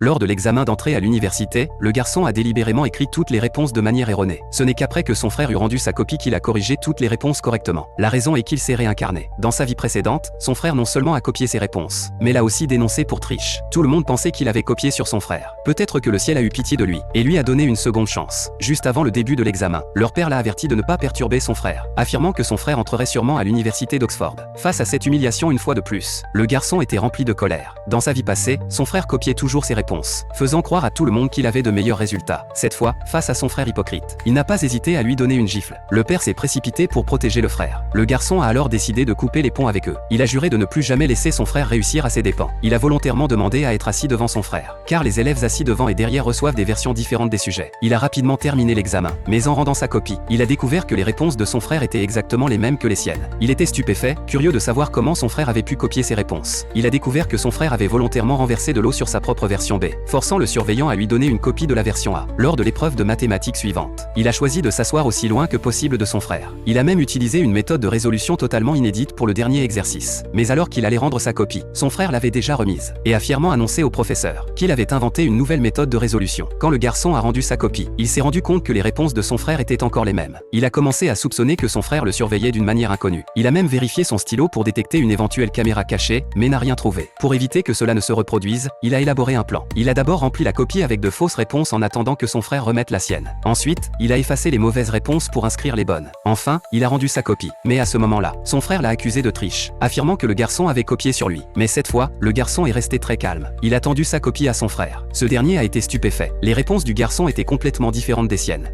Lors de l'examen d'entrée à l'université, le garçon a délibérément écrit toutes les réponses de manière erronée. Ce n'est qu'après que son frère eut rendu sa copie qu'il a corrigé toutes les réponses correctement. La raison est qu'il s'est réincarné. Dans sa vie précédente, son frère non seulement a copié ses réponses, mais l'a aussi dénoncé pour triche. Tout le monde pensait qu'il avait copié sur son frère. Peut-être que le ciel a eu pitié de lui, et lui a donné une seconde chance. Juste avant le début de l'examen, leur père l'a averti de ne pas perturber son frère, affirmant que son frère entrerait sûrement à l'université d'Oxford. Face à cette humiliation une fois de plus, le garçon était rempli de colère. Dans sa vie passée, son frère copiait toujours ses réponses, faisant croire à tout le monde qu'il avait de meilleurs résultats. Cette fois, face à son frère hypocrite, il n'a pas hésité à lui donner une gifle. Le père s'est précipité pour protéger le frère. Le garçon a alors décidé de couper les ponts avec eux. Il a juré de ne plus jamais laisser son frère réussir à ses dépens. Il a volontairement demandé à être assis devant son frère, car les élèves assis devant et derrière reçoivent des versions différentes des sujets. Il a rapidement terminé l'examen, mais en rendant sa copie, il a découvert que les réponses de son frère étaient exactement les mêmes que les siennes. Il était stupéfait, curieux de savoir comment son frère avait pu copier ses réponses. Il a découvert que son frère avait volontairement renversé de l'eau sur sa propre version B, forçant le surveillant à lui donner une copie de la version A. Lors de l'épreuve de mathématiques suivante, il a choisi de s'asseoir aussi loin que possible de son frère. Il a même utilisé une méthode de résolution totalement inédite pour le dernier exercice. Mais alors qu'il allait rendre sa copie, son frère l'avait déjà remise, et a fièrement annoncé au professeur qu'il avait inventé une nouvelle méthode de résolution. Quand le garçon a rendu sa copie, il s'est rendu compte que les réponses de son frère étaient encore les mêmes. Il a commencé à soupçonner que son frère le surveillait d'une manière inconnue. Il a même vérifié son stylo pour détecter une éventuelle caméra cachée, mais n'a rien trouvé. Pour éviter que cela ne se reproduise, il a élaboré un plan. Il a d'abord rempli la copie avec de fausses réponses en attendant que son frère remette la sienne. Ensuite, il a effacé les mauvaises réponses pour inscrire les bonnes. Enfin, il a rendu sa copie. Mais à ce moment-là, son frère l'a accusé de triche, affirmant que le garçon avait copié sur lui. Mais cette fois, le garçon est resté très calme. Il a tendu sa copie à son frère. Ce dernier a été stupéfait. Les réponses du garçon étaient complètement différentes des siennes.